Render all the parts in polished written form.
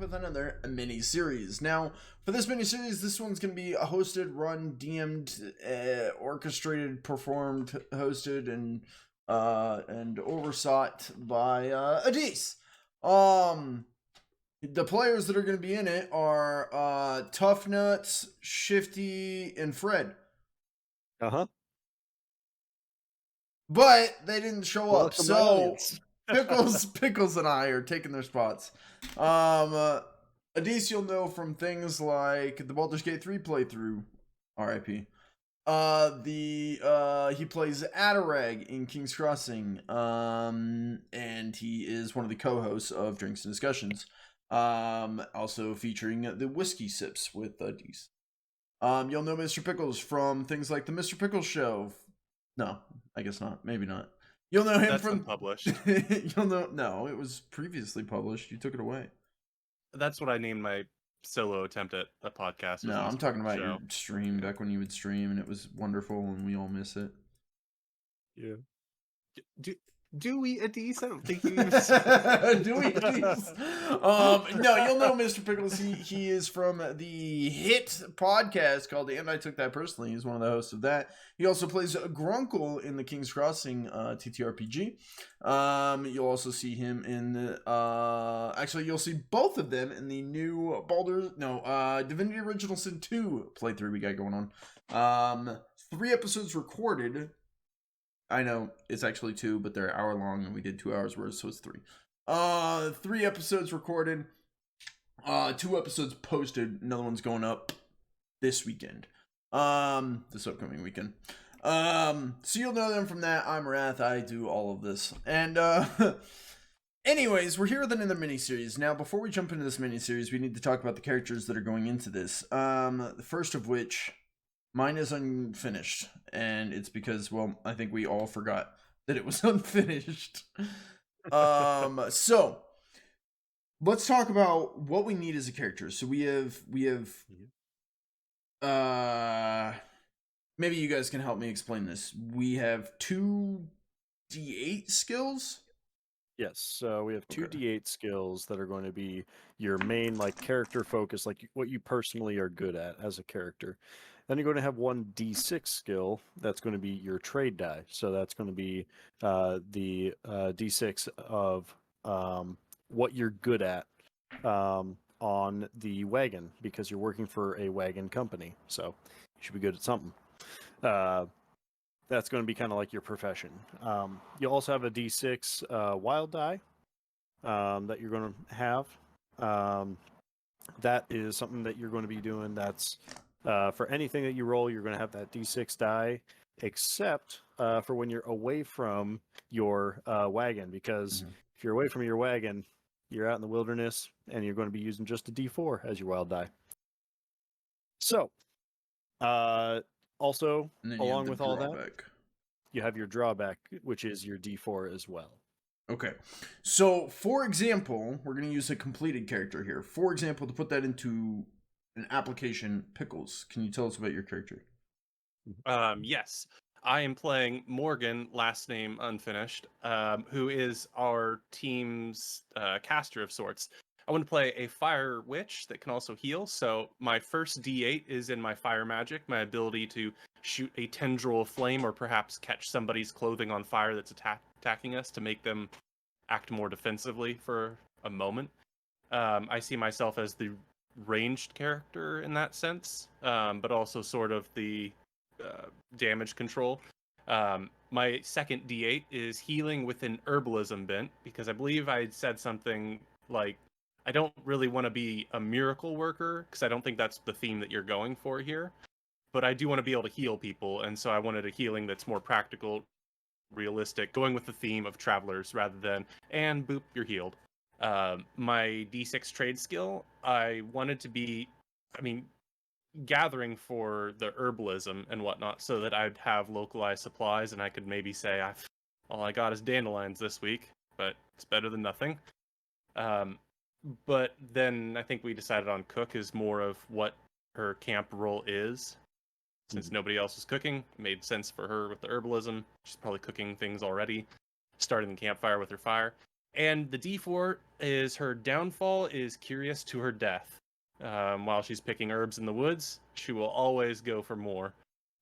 with another mini-series. Now, for this mini-series, this one's going to be hosted, run, DM'd, orchestrated, performed, hosted, and oversought by Adis. The players that are going to be in it are Tough Nuts, Shifty, and Fred. But they didn't show up, so Pickles and I are taking their spots. Adis you'll know from things like the Baldur's Gate 3 playthrough, RIP. He plays Adarag in King's Crossing, and he is one of the co-hosts of Drinks and Discussions. Also featuring the Whiskey Sips with Adis. You'll know Mr. Pickles from things like the Mr. Pickles Show. No, I guess not. Maybe not. You'll know him from unpublished. You'll know. No, it was previously published. You took it away. That's what I named my solo attempt at a podcast. No, I'm talking about your stream back when you would stream, and it was wonderful, and we all miss it. Yeah. Do we, Adis? I don't think you do we, Adis? No, you'll know Mr. Pickles. He is from the hit podcast called And I Took That Personally. He's one of the hosts of that. He also plays Grunkle in the King's Crossing TTRPG. You'll also see him in actually you'll see both of them in the new Divinity Original Sin 2 playthrough we got going on. 3 episodes recorded. I know it's actually 2, but they're hour long, and we did 2 hours worth, so it's 3. 3 episodes recorded, 2 episodes posted. Another one's going up this weekend. This upcoming weekend. So you'll know them from that. I'm Wrath. I do all of this, and anyways, we're here with another mini-series. Now, before we jump into this mini-series, we need to talk about the characters that are going into this. The first of which. Mine is unfinished, and it's because, well, I think we all forgot that it was unfinished. So let's talk about what we need as a character. So we have maybe you guys can help me explain this. We have 2 D8 skills. Yes, so we have 2 D8 skills that are going to be your main character focus, like what you personally are good at as a character. Then you're going to have 1 D6 skill that's going to be your trade die. So that's going to be the D6 of what you're good at on the wagon, because you're working for a wagon company. So you should be good at something. That's going to be kind of like your profession. You'll also have a D6 wild die that you're going to have. That is something that you're going to be doing. That's for anything that you roll, you're going to have that D6 die, except for when you're away from your wagon. Because if you're away from your wagon, you're out in the wilderness, and you're going to be using just a D4 as your wild die. So, also, along with all that, you have your drawback, which is your D4 as well. Okay. So, for example, we're going to use a completed character here. For example, to put that into an application, Pickles, can you tell us about your character? Yes. I am playing Morgan, last name unfinished, who is our team's caster of sorts. I want to play a fire witch that can also heal. So my first D8 is in my fire magic, my ability to shoot a tendril of flame or perhaps catch somebody's clothing on fire that's attacking us to make them act more defensively for a moment. I see myself as the ranged character in that sense, but also sort of the damage control. My second D8 is healing with an herbalism bent, because I believe I said something like, I don't really want to be a miracle worker, because I don't think that's the theme that you're going for here. But I do want to be able to heal people, and so I wanted a healing that's more practical, realistic, going with the theme of travelers rather than, and boop, you're healed. My D6 trade skill, I wanted to be, gathering for the herbalism and whatnot, so that I'd have localized supplies, and I could maybe say, all I got is dandelions this week, but it's better than nothing. But then I think we decided on Cook is more of what her camp role is. Since nobody else was cooking, it made sense for her with the herbalism. She's probably cooking things already, starting the campfire with her fire. And the D4 is her downfall is curious to her death. While she's picking herbs in the woods, she will always go for more.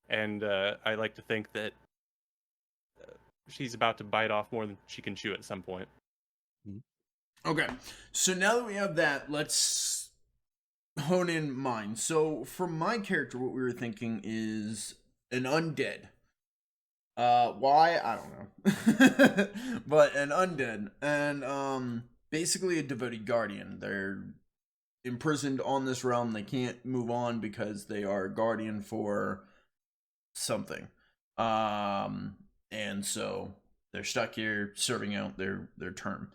And I like to think that she's about to bite off more than she can chew at some point. Okay, so now that we have that, let's hone in mine. So for my character, what we were thinking is an undead. Why? I don't know. But an undead. And basically a devoted guardian. They're imprisoned on this realm. They can't move on because they are guardian for something. And so they're stuck here serving out their term.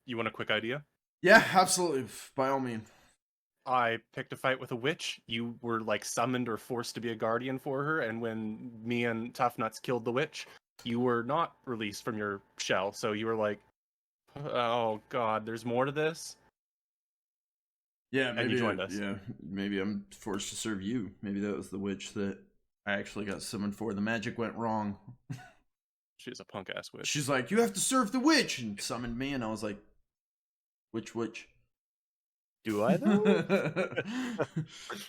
You want a quick idea? Yeah, absolutely. By all means. I picked a fight with a witch. You were like summoned or forced to be a guardian for her, and when me and Tough Nuts killed the witch, you were not released from your shell. So you were like, "Oh God, there's more to this." Yeah, maybe you joined us. Yeah, maybe I'm forced to serve you. Maybe that was the witch that I actually got summoned for. The magic went wrong. She's a punk ass witch. She's like, "You have to serve the witch," and summoned me, and I was like, "Which witch?" Do I though?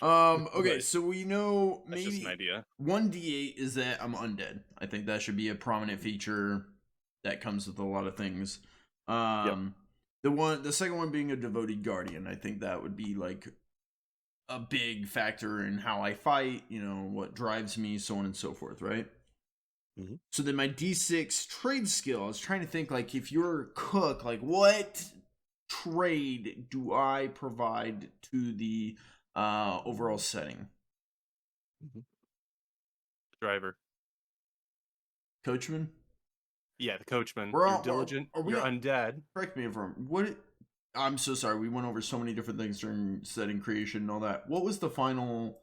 Okay, Right. so we know That's just an maybe idea. 1d8 is that I'm undead. I think that should be a prominent feature that comes with a lot of things. The second one being a devoted guardian. I think that would be like a big factor in how I fight, what drives me, so on and so forth, right? Mhm. So then my D6 trade skill, I was trying to think, like, if you're a cook, like, what trade do I provide to the overall setting? Driver. Coachman? Yeah, the coachman. We're You're all, diligent. are we You're on, undead. correct me if I'm so sorry. We went over so many different things during setting creation and all that. What was the final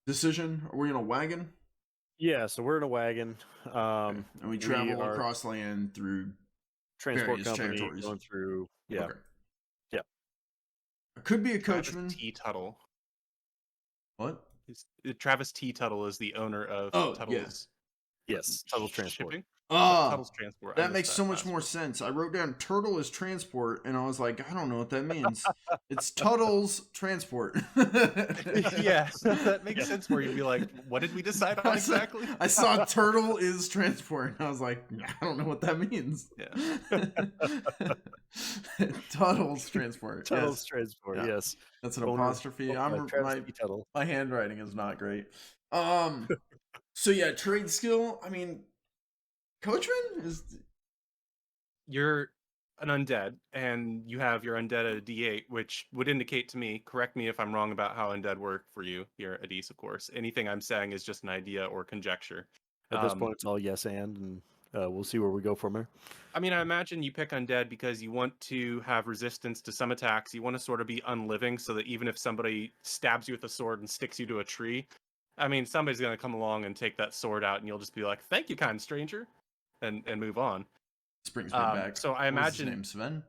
decision? Are we in a wagon? Yeah, so we're in a wagon. Okay. And we travel across land through transport various company territories. going through. Yeah. Okay. Yeah. It could be a Travis coachman. T. Tuttle. What? Travis T. Tuttle is the owner of Tuttle's. Yes, Tuttle's Transport. Shipping. Ah, Tuttle's Transport. I that missed makes so much last more one. sense. I wrote down turtle is transport, and I was like, I don't know what that means. It's Tuttle's transport. Yeah, that makes sense. Where you'd be like, "What did we decide on exactly?" I saw turtle is transport, and I was like, I don't know what that means. Yeah. Tuttle's transport. Tuttle's Yes. Transport. Yeah. Yes. That's an Owner- apostrophe. owned by Travis T. Tuttle. My handwriting is not great. So yeah, trade skill. I mean, coachman is. You're an undead, and you have your undead at a D8, which would indicate to me, correct me if I'm wrong about how undead work for you here at East, of course. Anything I'm saying is just an idea or conjecture. At this point, it's all yes and we'll see where we go from there. I mean, I imagine you pick undead because you want to have resistance to some attacks. You want to sort of be unliving so that even if somebody stabs you with a sword and sticks you to a tree, I mean, somebody's going to come along and take that sword out, and you'll just be like, "Thank you, kind stranger," and move on. This brings me back. So I What was his imagine name? Sven?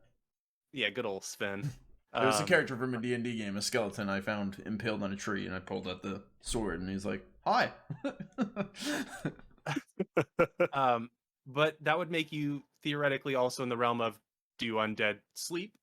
Yeah, good old Sven. There's a character from a D&D game, a skeleton I found impaled on a tree, and I pulled out the sword, and he's like, "Hi." But that would make you theoretically also in the realm of, do undead sleep?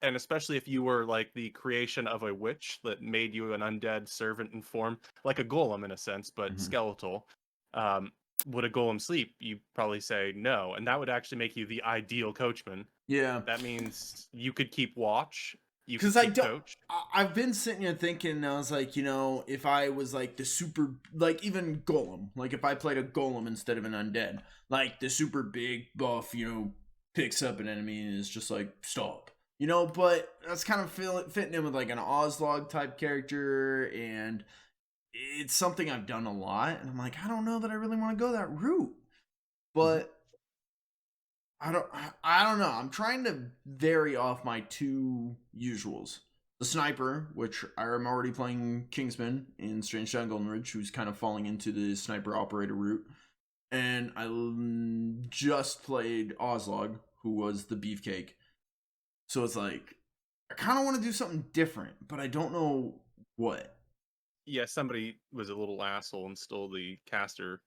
And especially if you were like the creation of a witch that made you an undead servant in form, like a golem in a sense, but skeletal. Would a golem sleep? You probably say no, and that would actually make you the ideal coachman. Yeah, that means you could keep watch. Because I've been sitting here thinking, I was like, if I was like the super, like even golem, like if I played a golem instead of an undead, like the super big buff, picks up an enemy and is just like, stop. But that's kind of fitting in with like an Ozlog type character, and it's something I've done a lot, and I'm like, I don't know that I really want to go that route. But I don't know. I'm trying to vary off my two usuals. The sniper, which I'm already playing Kingsman in Strange Town Golden Ridge, who's kind of falling into the sniper operator route. And I just played Ozlog, who was the beefcake. So it's like, I kind of want to do something different, but I don't know what. Yeah, somebody was a little asshole and stole the caster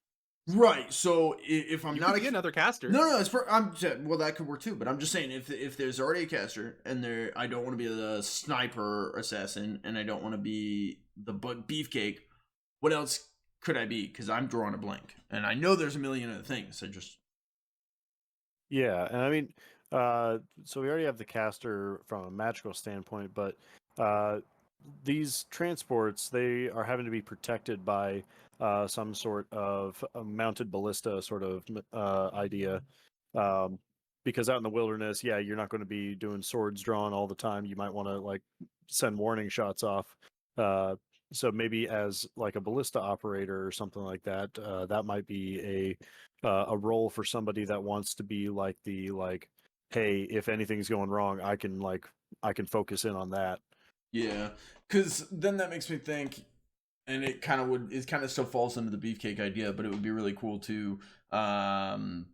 Right. So if I'm You not could be another caster. no, it's well, that could work too. But I'm just saying, if there's already a caster and I don't want to be the sniper assassin, and I don't want to be the beefcake. What else could I be? Because I'm drawing a blank, and I know there's a million other things. I just Yeah, and I mean, so we already have the caster from a magical standpoint, but these transports, they are having to be protected by some sort of a mounted ballista sort of idea. Um, because out in the wilderness, yeah, you're not going to be doing swords drawn all the time. You might want to like send warning shots off. Uh, so maybe as like a ballista operator or something like that, that might be a role for somebody that wants to be like hey, if anything's going wrong, I can focus in on that. yeah. Because then that makes me think, and it kind of still falls into the beefcake idea, but it would be really cool to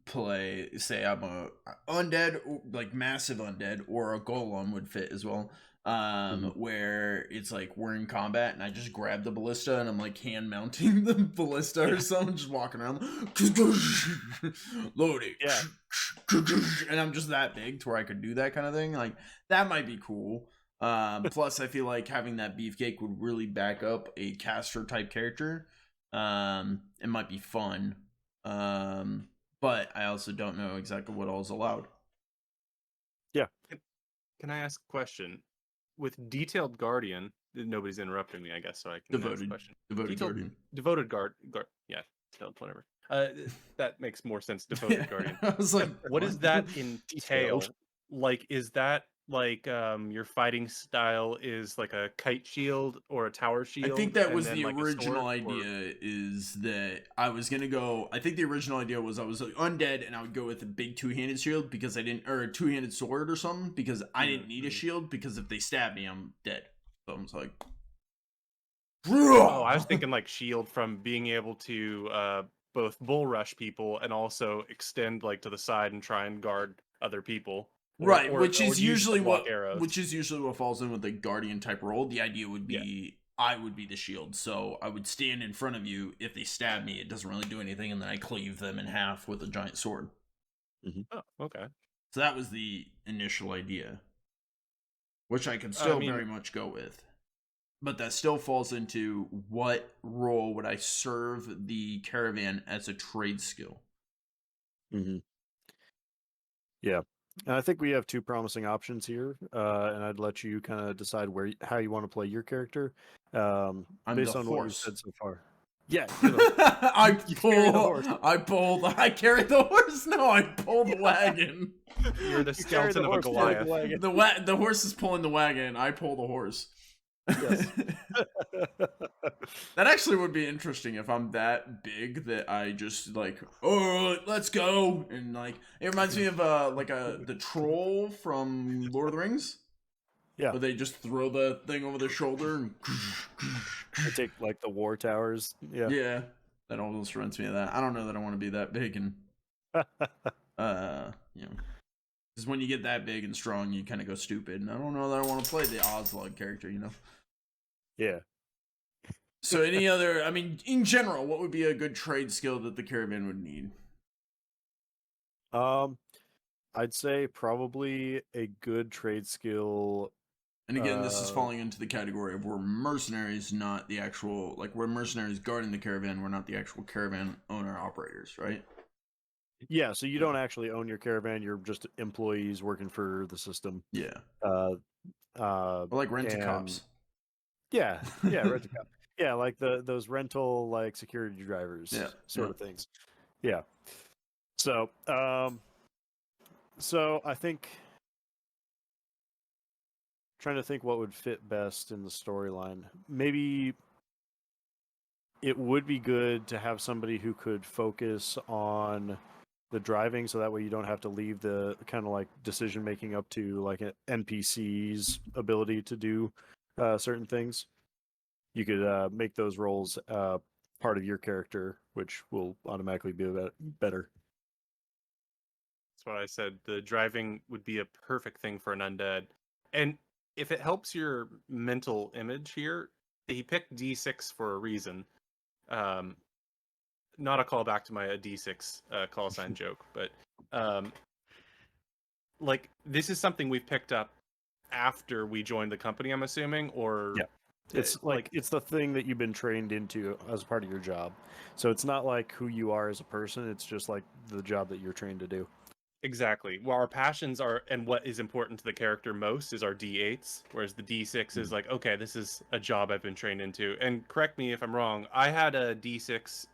play. Say I'm a undead, like massive undead, or a golem would fit as well. Where it's like we're in combat and I just grab the ballista and I'm like hand mounting the ballista or something, just walking around, loading, Yeah. and I'm just that big to where I could do that kind of thing. Like that might be cool. Plus, I feel like having that beefcake would really back up a caster type character. It might be fun. But I also don't know exactly what all is allowed. Yeah. Can I ask a question? With detailed guardian, nobody's interrupting me, I guess, so I can ask a question. Devoted guardian. Devoted guard, yeah, whatever. That makes more sense. Devoted guardian. I was like, what does that entail? Like, is that like your fighting style is like a kite shield or a tower shield? I think that was then, the like, original idea. Is that I was gonna go? I think the original idea was I was like, undead, and I would go with a big two-handed shield because I didn't, or a two-handed sword or something because I didn't need a shield because if they stab me, I'm dead. So I was like, oh, I was thinking like shield from being able to both bull rush people and also extend like to the side and try and guard other people. Right, or which use is it to usually block what arrows. which is usually what falls in with the guardian type role. The idea would be I would be the shield, so I would stand in front of you. If they stab me, it doesn't really do anything, and then I cleave them in half with a giant sword. Oh, okay. So that was the initial idea, which I could still very much go with. But that still falls into what role would I serve the caravan as a trade skill? Yeah. And I think we have two promising options here, and I'd let you kind of decide how you want to play your character, based on what we've said so far. Yeah, I carry the horse. No, I pull the wagon. You're the skeleton of a Goliath. The horse is pulling the wagon. I pull the horse. Yes. That actually would be interesting if I'm that big that I just like, oh, let's go, and like it reminds me of the troll from Lord of the Rings. Yeah. Where they just throw the thing over their shoulder and they take like the war towers. Yeah. Yeah. That almost reminds me of that. I don't know that I want to be that big and you know. Because when you get that big and strong, you kind of go stupid. And I don't know that I want to play the Oslog character, you know? Yeah. So any other, I mean, in general, what would be a good trade skill that the caravan would need? I'd say probably a good trade skill. And again, this is falling into the category of we're mercenaries, not the actual, like we're mercenaries guarding the caravan. We're not the actual caravan owner operators, right? Yeah, so you don't actually own your caravan. You're just employees working for the system. Yeah. Or like rent-a-cops. Yeah, rent-a-cop. Yeah, like those rental like security drivers sort of things. Yeah. So, I think trying to think what would fit best in the storyline. Maybe it would be good to have somebody who could focus on the driving, so that way you don't have to leave the kind of like decision making up to like an NPC's ability to do certain things. You could make those roles part of your character, which will automatically be better. That's what I said. The driving would be a perfect thing for an undead. And if it helps your mental image here, he picked D6 for a reason. not a callback to my D6 call sign joke, but like this is something we've picked up after we joined the company, I'm assuming, or Yeah. It's it's the thing that you've been trained into as part of your job. So it's not like who you are as a person, it's just like the job that you're trained to do. exactly. Well, our passions are, and what is important to the character most is our D8s, whereas the D6 is like, okay, this is a job I've been trained into. And correct me if I'm wrong, I had a D6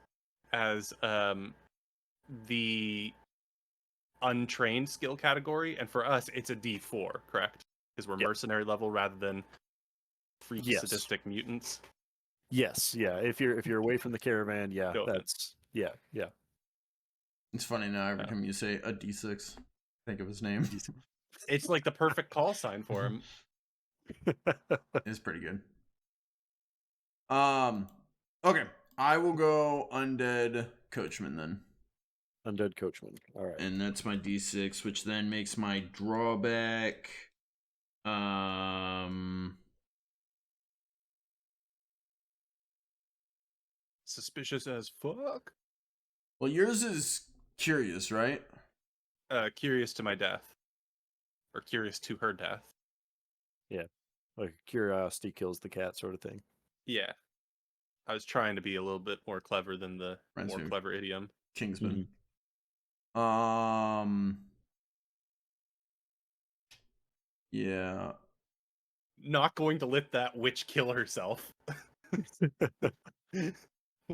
as the untrained skill category, and for us, it's a D4, correct? Because we're Yep. mercenary level rather than freak Yes. sadistic mutants. Yes, yeah. If you're away from the caravan, yeah, Go ahead. that's yeah. It's funny now every time you say a D6, think of his name. It's like the perfect call sign for him. It's pretty good. Okay. I will go undead coachman then. Undead coachman. All right. And that's my D6, which then makes my drawback Suspicious as fuck. well, yours is curious, right? Curious to my death. Or curious to her death. Yeah. Like curiosity kills the cat sort of thing. Yeah. I was trying to be a little bit more clever than the Reminds more me of clever idiom. Kingsman. Yeah. Not going to let that witch kill herself.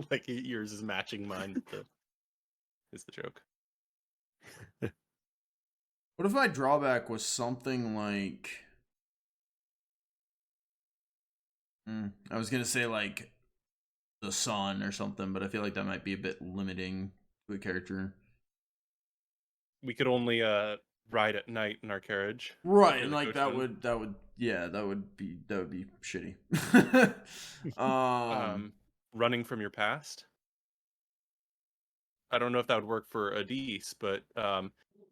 Like yours is matching mine. Is the joke. What if my drawback was something like I was gonna say like the sun or something, but I feel like that might be a bit limiting to a character. We could only ride at night in our carriage. Right, for and the like coachman. that would be shitty. Running from your past. I don't know if that would work for Adis, but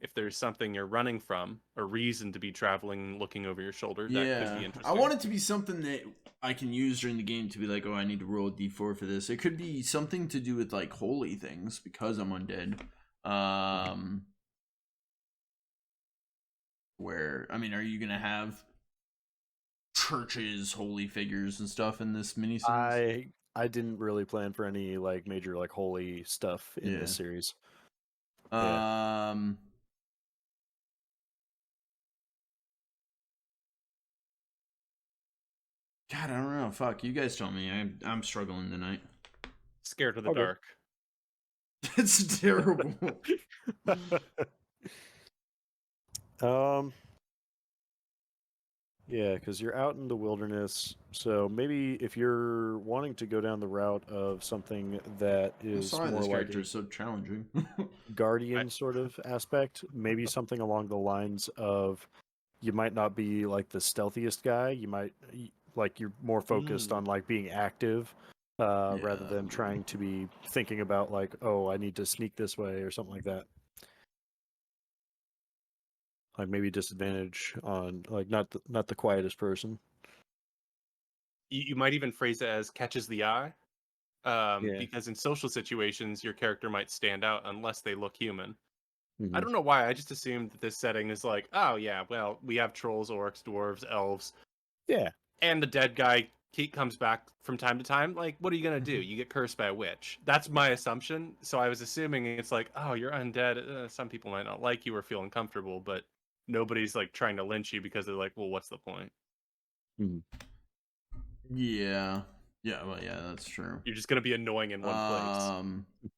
if there's something you're running from, a reason to be traveling, looking over your shoulder, that could be I interesting. want it to be something that I can use during the game to be like, oh, I need to roll a d4 for this. It could be something to do with like holy things because I'm undead. Where I mean, are you gonna have churches, holy figures, and stuff in this miniseries? I didn't really plan for any like major like holy stuff in this series. God, I don't know. Fuck, you guys tell me. I'm struggling tonight. Scared of the dark. It's terrible. Yeah, because you're out in the wilderness, so maybe if you're wanting to go down the route of something that is Sorry, more this like character a is so challenging. guardian sort of aspect, maybe something along the lines of you might not be like the stealthiest guy. You might like you're more focused on like being active rather than trying to be thinking about like, oh, I need to sneak this way or something like that. Like maybe disadvantage on like not the quietest person. You might even phrase it as catches the eye. Because in social situations, your character might stand out unless they look human. I don't know why. I just assumed that this setting is like, oh yeah, well, we have trolls, orcs, dwarves, elves. Yeah. And the dead guy comes back from time to time. Like, what are you going to do? You get cursed by a witch. That's my assumption. So I was assuming it's like, oh, you're undead. Some people might not like you or feel uncomfortable, but nobody's like trying to lynch you because they're like, well, what's the point? Yeah. Yeah, well, yeah, that's true. You're just going to be annoying in one place.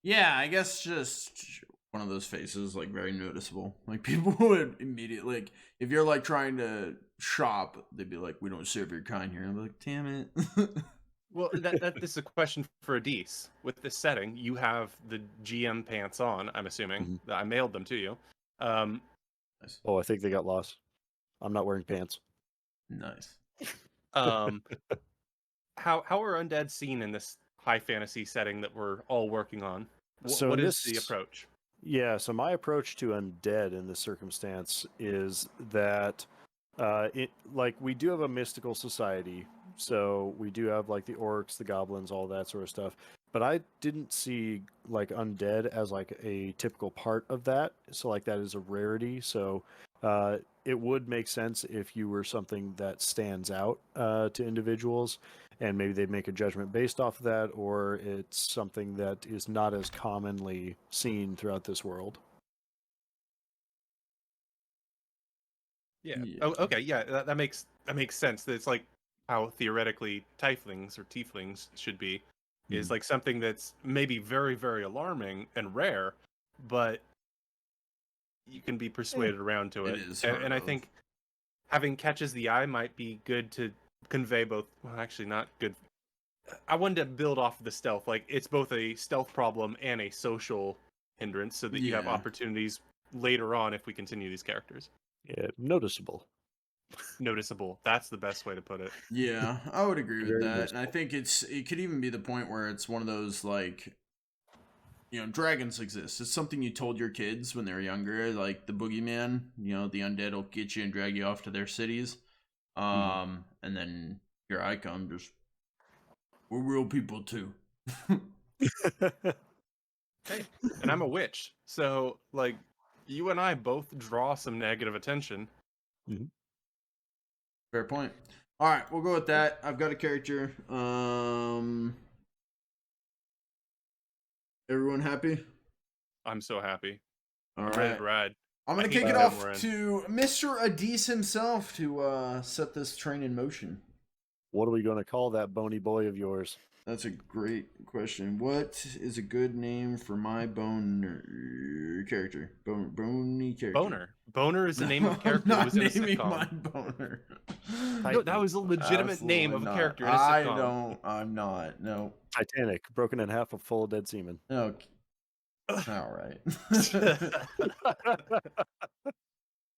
Yeah, I guess just one of those faces, like, very noticeable. Like, people would immediately, like, if you're, like, trying to shop, they'd be like, we don't serve your kind here. I'm like, damn it. Well, this is a question for Adis. With this setting, you have the GM pants on, I'm assuming. I mailed them to you. Nice. Oh, I think they got lost. I'm not wearing pants. Nice. How are undead seen in this high fantasy setting that we're all working on? What is the approach? Yeah, so my approach to undead in this circumstance is that we do have a mystical society, so we do have like the orcs, the goblins, all that sort of stuff. but I didn't see like undead as like a typical part of that. So like that is a rarity. So it would make sense if you were something that stands out to individuals, and maybe they'd make a judgment based off of that, or it's something that is not as commonly seen throughout this world. Yeah. Yeah. Oh, okay. Yeah, that makes sense. That it's like how theoretically tieflings or tieflings should be, is Mhm. like something that's maybe very, very alarming and rare, but you can be persuaded around to It it. is And I hard. think having catches the eye might be good to convey both. Well, actually, not good. I wanted to build off of the stealth. Like it's both a stealth problem and a social hindrance, so that you have Yeah. opportunities later on if we continue these characters. Yeah, noticeable. Noticeable. That's the best way to put it. Yeah, I would agree with Very that. And I noticeable. think it could even be the point where it's one of those like, dragons exist. It's something you told your kids when they were younger, like the boogeyman, the undead will get you and drag you off to their cities. And then here I come, just we're real people too. Hey, and I'm a witch, so like you and I both draw some negative attention. Fair point. All right, we'll go with that. I've got a character. Everyone happy? I'm so happy. All I'm ready right. to ride. I'm I gonna hate kick the it zone off we're in. to Mr. Adis himself to set this train in motion. What are we going to call that bony boy of yours? That's a great question. What is a good name for my character? Bony character. Boner. Boner is the name of a I'm character that not was in a naming sitcom. my boner. No, that was a legitimate name Absolutely of a not. character in a sitcom. I'm not. No. Titanic, broken in half, full of dead seamen. Okay. All right.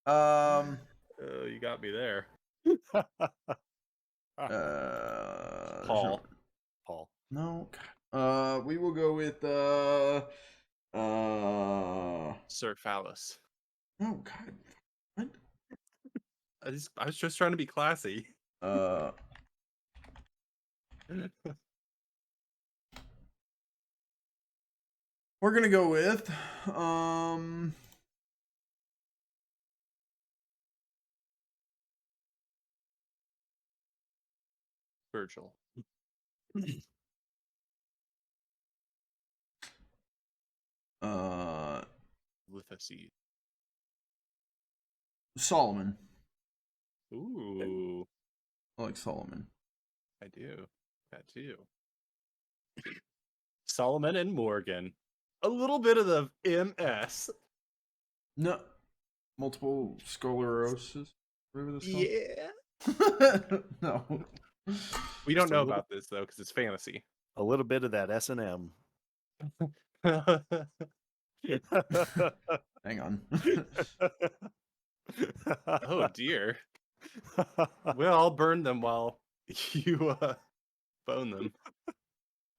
Oh, you got me there. Paul. Paul. No. We will go with Sir Phallus. oh god. What? I was just trying to be classy. We're gonna go with Virgil. Lithoseed. Solomon. Ooh, I like Solomon. I do. That too. Solomon and Morgan. A little bit of the MS. No, multiple sclerosis. Whatever this Yeah. called. No. We Just don't a know little- about this though, because it's fantasy. A little bit of that S&M. Hang on. Oh dear. Well, I'll burn them while you bone them.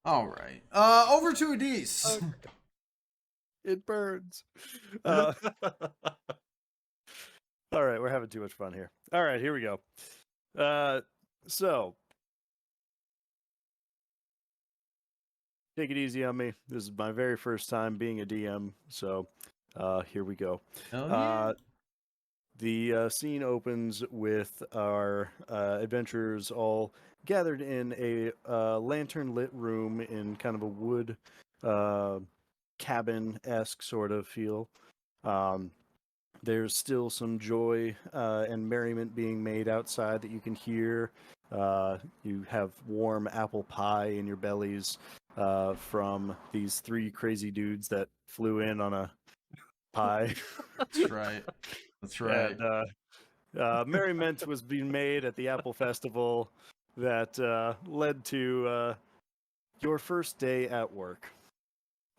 All right. Over to Adis. It burns. All right, we're having too much fun here. All right, here we go. So take it easy on me. This is my very first time being a DM, so here we go. The scene opens with our adventurers all gathered in a lantern-lit room in kind of a wood cabin-esque sort of feel. There's still some joy and merriment being made outside that you can hear. You have warm apple pie in your bellies from these three crazy dudes that flew in on a pie. That's right. That's right. And merriment was being made at the Apple Festival that led to your first day at work.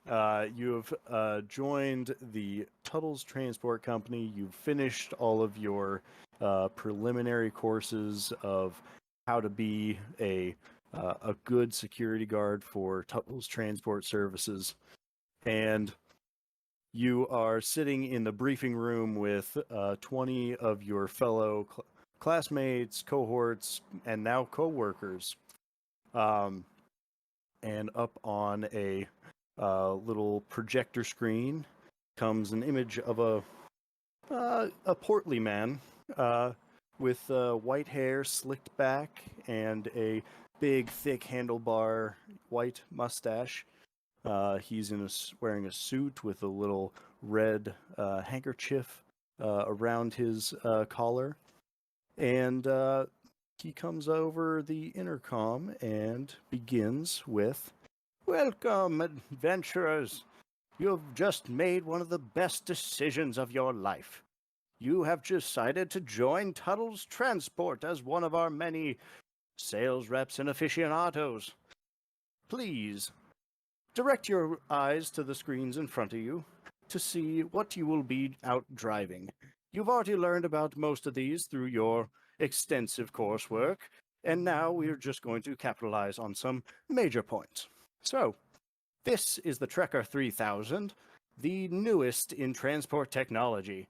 You have joined the Tuttle's Transport Company. You've finished all of your preliminary courses of how to be a good security guard for Tuttle's Transport Services. And you are sitting in the briefing room with 20 of your fellow classmates, cohorts, and now co-workers. and up on a little projector screen comes an image of a portly man with white hair slicked back and a big, thick handlebar white mustache. He's wearing a suit with a little red handkerchief around his collar, and he comes over the intercom and begins with, "Welcome, adventurers. You've just made one of the best decisions of your life. You have decided to join Tuttle's Transport as one of our many sales reps and aficionados. Please, direct your eyes to the screens in front of you to see what you will be out driving. You've already learned about most of these through your extensive coursework, and now we are just going to capitalize on some major points. So, this is the Trekker 3000, the newest in transport technology.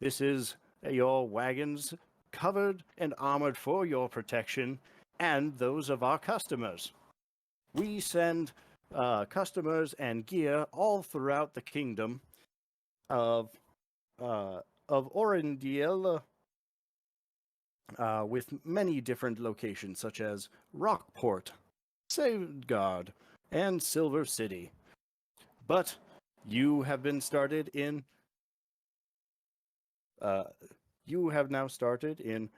This is your wagons covered and armored for your protection and those of our customers. We send customers and gear all throughout the kingdom of Orendiel, with many different locations such as Rockport, Safeguard, and Silver City. But you have been started in you have now started in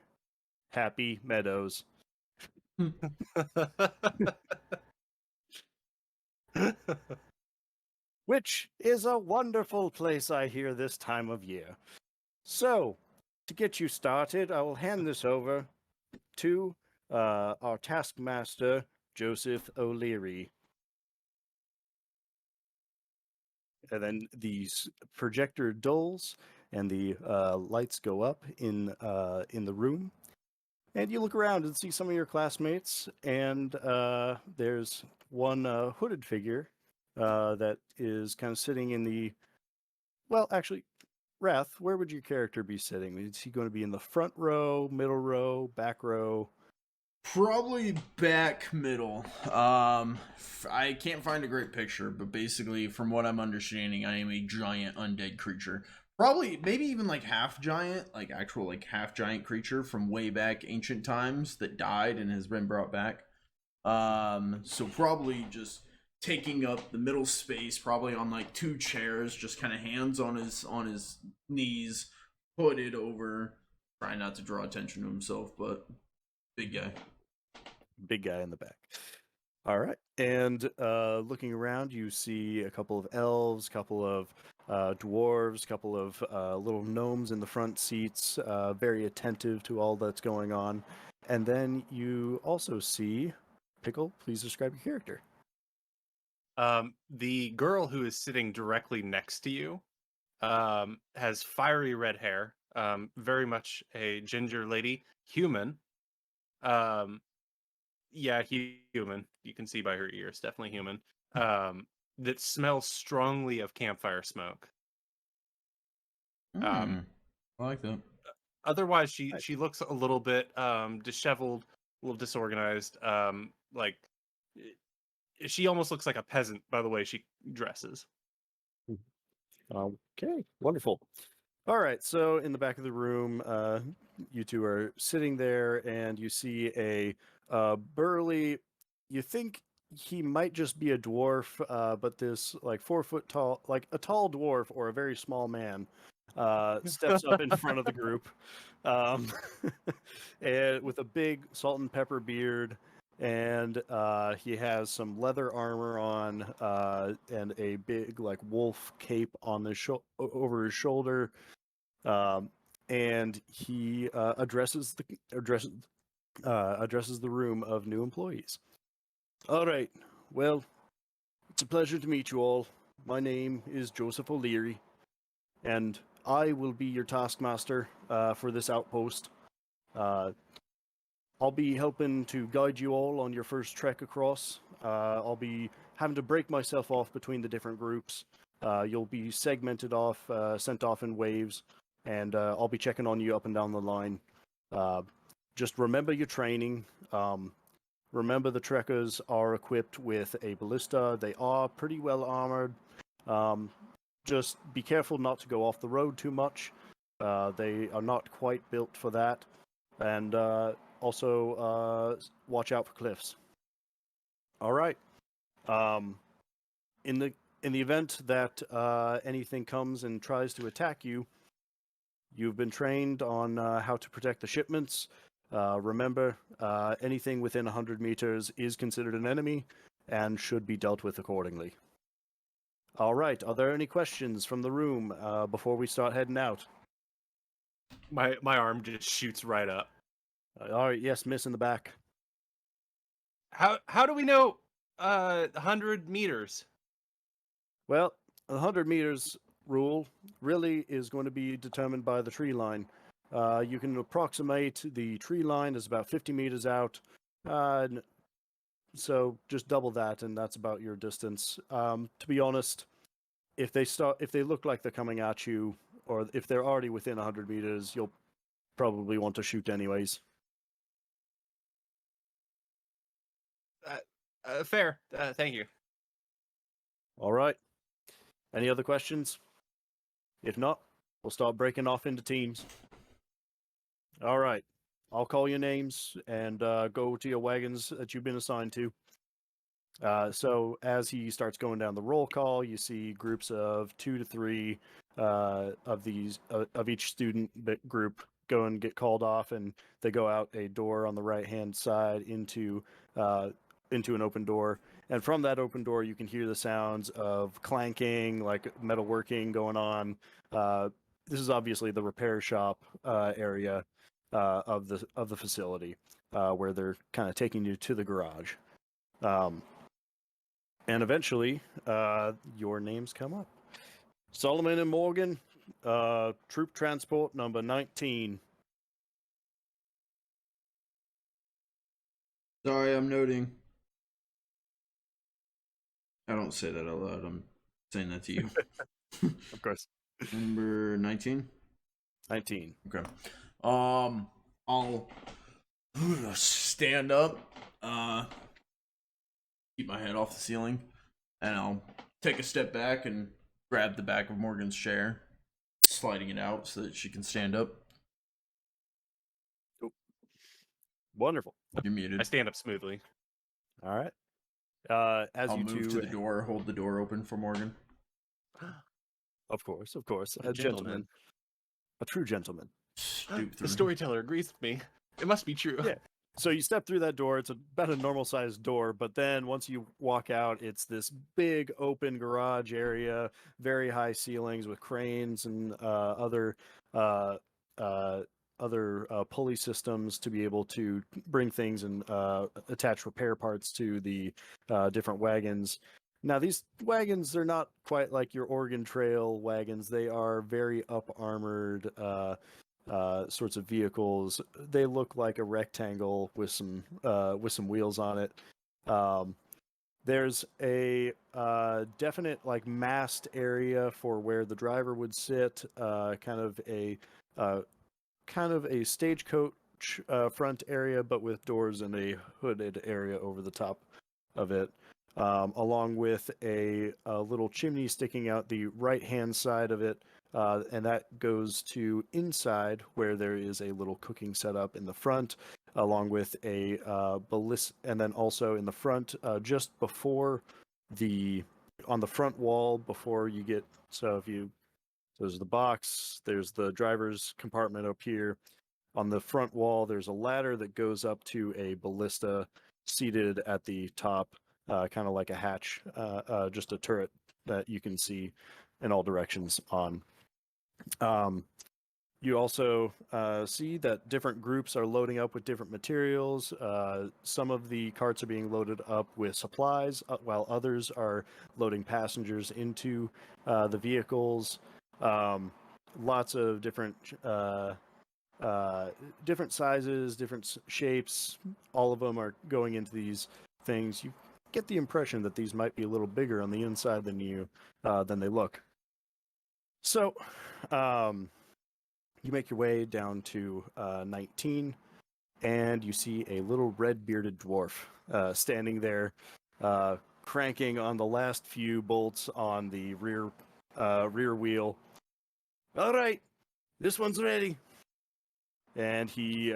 Happy Meadows. Which is a wonderful place, I hear, this time of year. So, to get you started, I will hand this over to our taskmaster, Joseph O'Leary. And then the projector dulls and the lights go up in the room. And you look around and see some of your classmates, and there's one hooded figure that is kind of sitting in the... Well, actually, Wrath, where would your character be sitting? Is he going to be in the front row, middle row, back row? Probably back middle. I can't find a great picture, but basically, from what I'm understanding, I am a giant undead creature. Probably, maybe even like half giant, like actual like half giant creature from way back ancient times that died and has been brought back. So probably just taking up the middle space, probably on like two chairs, just kind of hands on his knees, hooded over, trying not to draw attention to himself, but big guy. Big guy in the back. All right. And looking around, you see a couple of elves, couple of dwarves, couple of little gnomes in the front seats, very attentive to all that's going on. And then you also see... Pickle, please describe your character. The girl who is sitting directly next to you has fiery red hair, very much a ginger lady, human. Yeah, human. You can see by her ears, definitely human. That smells strongly of campfire smoke. I like that. Otherwise, she looks a little bit disheveled, a little disorganized. Like she almost looks like a peasant by the way she dresses. Okay, wonderful. All right, so in the back of the room, you two are sitting there, and you see a burly... You think he might just be a dwarf, but this like 4 foot tall, like a tall dwarf or a very small man, steps up in front of the group, and with a big salt and pepper beard, and he has some leather armor on, and a big like wolf cape on the over his shoulder, and he addresses the room of new employees. All right, well, it's a pleasure to meet you all. My name is Joseph O'Leary, and I will be your taskmaster for this outpost. I'll be helping to guide you all on your first trek across. I'll be having to break myself off between the different groups. You'll be segmented off, sent off in waves, and I'll be checking on you up and down the line. Just remember your training. Remember, the trekkers are equipped with a ballista. They are pretty well armored. Just be careful not to go off the road too much. They are not quite built for that. And also watch out for cliffs. All right. In the event that anything comes and tries to attack you, you've been trained on how to protect the shipments. Remember, anything within 100 meters is considered an enemy and should be dealt with accordingly. All right. Are there any questions from the room before we start heading out? My arm just shoots right up. All right. Yes, miss in the back. How do we know 100 meters? Well, the 100 meters rule really is going to be determined by the tree line. You can approximate the tree line is about 50 meters out. So just double that, and that's about your distance. To be honest, if they look like they're coming at you, or if they're already within 100 meters, you'll probably want to shoot anyways. Fair. Thank you. All right. Any other questions? If not, we'll start breaking off into teams. All right. I'll call your names and go to your wagons that you've been assigned to. So as he starts going down the roll call, you see groups of 2 to 3 of each student group go and get called off, and they go out a door on the right-hand side into an open door. And from that open door, you can hear the sounds of clanking, like metalworking going on. This is obviously the repair shop area of the facility, where they're kind of taking you to the garage. And eventually, your names come up. Solomon and Morgan, troop transport number 19. Sorry, I'm noting. I don't say that out loud. I'm saying that to you. Of course. Number 19? 19. Okay. I'll stand up, keep my head off the ceiling, and I'll take a step back and grab the back of Morgan's chair, sliding it out so that she can stand up. Wonderful. You're muted. I stand up smoothly. All right. As I'll you move two, to the door, hold the door open for Morgan. Of course. A gentleman. A true gentleman. Stoop The through. storyteller agrees with me. It must be true. Yeah. So you step through that door. It's about a normal sized door, but then once you walk out, it's this big open garage area, very high ceilings with cranes and other pulley systems to be able to bring things and attach repair parts to the different wagons. Now, these wagons, they're not quite like your Oregon Trail wagons. They are very up-armored sorts of vehicles. They look like a rectangle with some wheels on it. There's a definite like mast area for where the driver would sit. Kind of a stagecoach front area, but with doors and a hooded area over the top of it. Along with a little chimney sticking out the right-hand side of it, and that goes to inside where there is a little cooking setup in the front, along with a ballista, and then also in the front, just before on the front wall before you get, there's the box, there's the driver's compartment up here. On the front wall, there's a ladder that goes up to a ballista seated at the top. Kind of like a hatch, just a turret that you can see in all directions on. You also see that different groups are loading up with different materials. Some of the carts are being loaded up with supplies, while others are loading passengers into the vehicles. Lots of different sizes, different shapes. All of them are going into these things. You get the impression that these might be a little bigger on the inside than they look. So, you make your way down to 19, and you see a little red-bearded dwarf standing there, cranking on the last few bolts on the rear wheel. All right, this one's ready. And he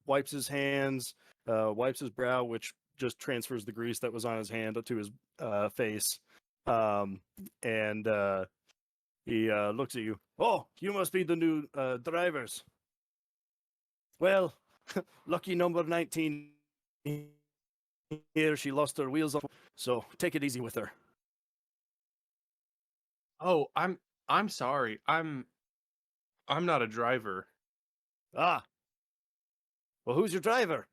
wipes his hands, wipes his brow, which just transfers the grease that was on his hand to his face. And he looks at you. Oh, you must be the new drivers. Well, lucky number 19 here. She lost her wheels off, so take it easy with her. Oh, I'm sorry. I'm not a driver. Ah, well, who's your driver?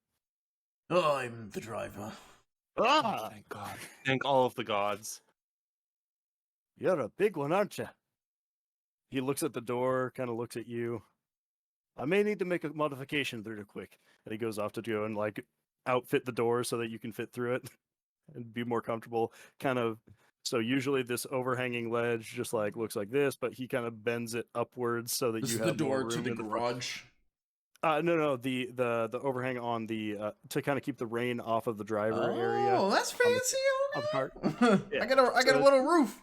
I'm the driver. Ah, Thank God. Thank all of the gods. you're a big one, aren't you? He looks at the door, kind of looks at you. I may need to make a modification real quick. And he goes off to go and like outfit the door so that you can fit through it and be more comfortable. Kind of. So usually this overhanging ledge just like looks like this, but he kind of bends it upwards so that This you is have the more door to room the in the front. garage. No, the overhang on the to kind of keep the rain off of the driver area. Oh, that's fancy on the cart. Yeah. I got a little roof.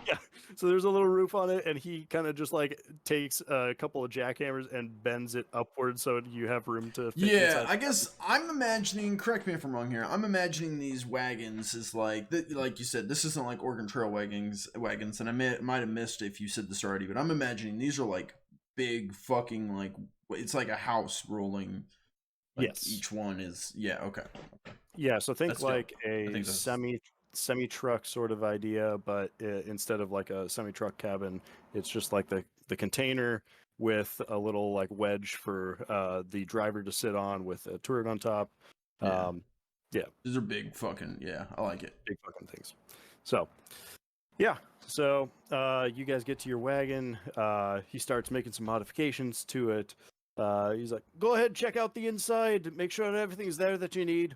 Yeah, so there's a little roof on it, and he kind of just like takes a couple of jackhammers and bends it upwards so you have room to fit Yeah, inside. I guess I'm imagining, correct me if I'm wrong here, I'm imagining these wagons is like you said, this isn't like Oregon Trail wagons, and I might have missed if you said this already, but I'm imagining these are like big fucking, like, it's like a house rolling. Like Yes. each one is, yeah, okay. Yeah, so think That's like dope. I a think that's- semi truck sort of idea, but instead of like a semi truck cabin, it's just like the container with a little like wedge for the driver to sit on with a turret on top. Yeah. Yeah, These are big fucking, yeah, I like it. big fucking things. So yeah, so you guys get to your wagon. He starts making some modifications to it. He's like, go ahead, check out the inside, make sure everything's there that you need.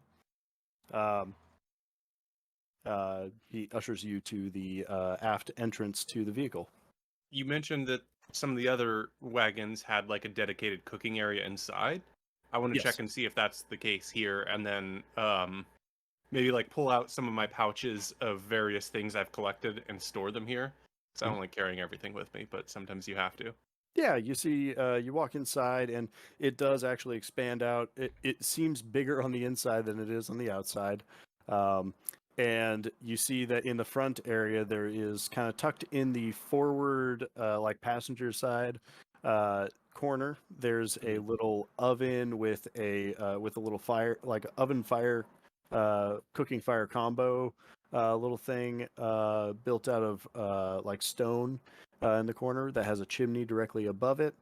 He ushers you to the aft entrance to the vehicle. You mentioned that some of the other wagons had like a dedicated cooking area inside. I want to Yes. check and see if that's the case here, and then maybe like pull out some of my pouches of various things I've collected and store them here. So I don't like carrying everything with me, but sometimes you have to. Yeah, you see, you walk inside, and it does actually expand out. It seems bigger on the inside than it is on the outside. And you see that in the front area, there is kind of tucked in the forward, like passenger side corner. There's a little oven with a little fire, like oven fire, cooking fire combo, little thing built out of like stone. In the corner that has a chimney directly above it.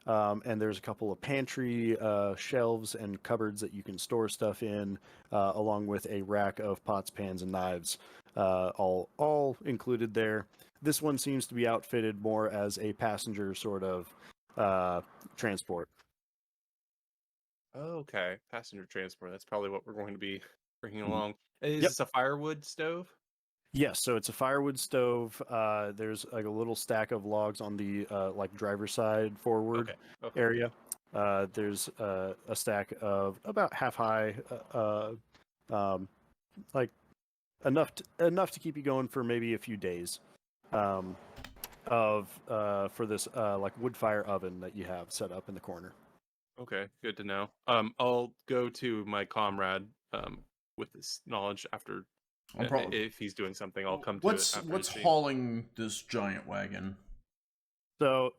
And there's a couple of pantry shelves and cupboards that you can store stuff in, along with a rack of pots, pans, and knives, all included there. This one seems to be outfitted more as a passenger sort of transport. Okay, passenger transport. That's probably what we're going to be bringing Mhm. along. Is Yep. this a firewood stove? Yes, so it's a firewood stove. There's like a little stack of logs on the like driver's side forward Okay. area. There's a stack of about half high, like enough to keep you going for maybe a few days. For this like wood fire oven that you have set up in the corner. Okay, good to know. I'll go to my comrade with this knowledge after. I'm probably, If he's doing something, I'll come to what's it after what's he's seen. hauling this giant wagon? So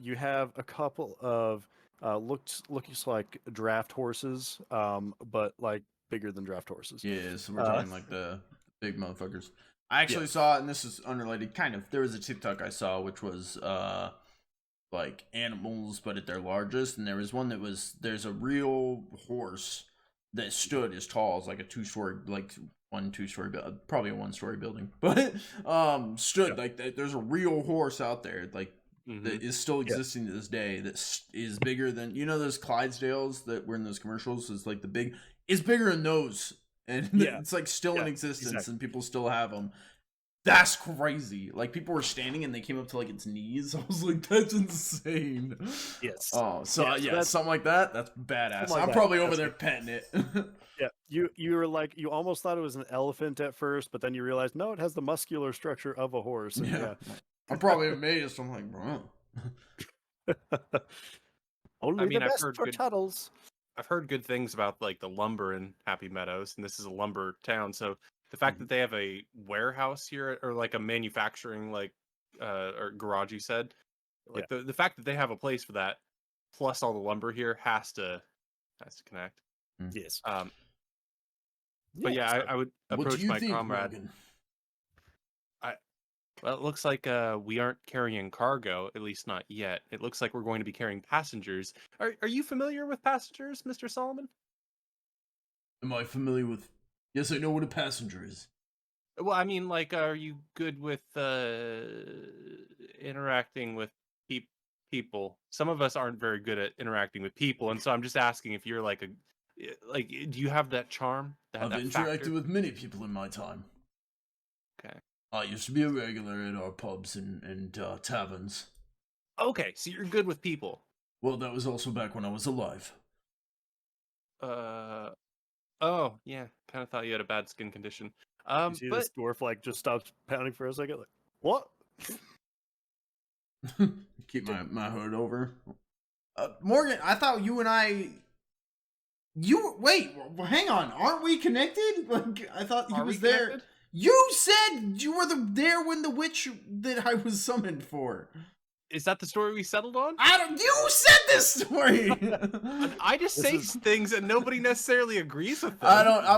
you have a couple of looks like draft horses, but like bigger than draft horses. Yeah, so we're talking like the big motherfuckers. I actually saw it, and this is unrelated, kind of. There was a TikTok I saw, which was like animals, but at their largest, and there was one that was, there's a real horse that stood as tall as like a two-story, like probably a one-story building, but stood like that. There's a real horse out there, like that is still existing to this day, that is bigger than, you know, those Clydesdales that were in those commercials. Is like it's bigger than those, and it's like still in existence, and people still have them. That's crazy. Like, people were standing and they came up to, like, its knees. I was like, that's insane. Yes. Oh, so, Yeah, yeah, so something like that. That's badass. like I'm that. probably over That's there like- petting it. Yeah, you were like, you almost thought it was an elephant at first, but then you realized, no, it has the muscular structure of a horse. And Yeah. I'm probably amazed. I'm like, bro. Only mean, the I've best heard for good- tunnels. I've heard good things about like the lumber in Happy Meadows, and this is a lumber town. So the fact that they have a warehouse here, or like a manufacturing like or garage, you said, like the fact that they have a place for that, plus all the lumber here has to connect. Yes. But yeah, so I would What do approach you my think, comrade. Morgan? Well, it looks like we aren't carrying cargo, at least not yet. It looks like we're going to be carrying passengers. Are you familiar with passengers, Mr. Solomon? Am I familiar with... Yes, I know what a passenger is. Well, I mean, like, are you good with interacting with people? Some of us aren't very good at interacting with people, and so I'm just asking if you're like do you have that charm? I've that interacted factor? with many people in my time. Okay. I used to be a regular at our pubs and taverns. Okay, so you're good with people. Well, that was also back when I was alive. Oh yeah, kind of thought you had a bad skin condition. you see But this dwarf like just stops pounding for a second, like, what? Keep my hood over. Morgan, I thought you and I... Wait, hang on. Aren't we connected? Like, I thought he are we was there. connected? You said you were there when the witch that I was summoned for. Is that the story we settled on? You said this story. I just say things and nobody necessarily agrees with them. I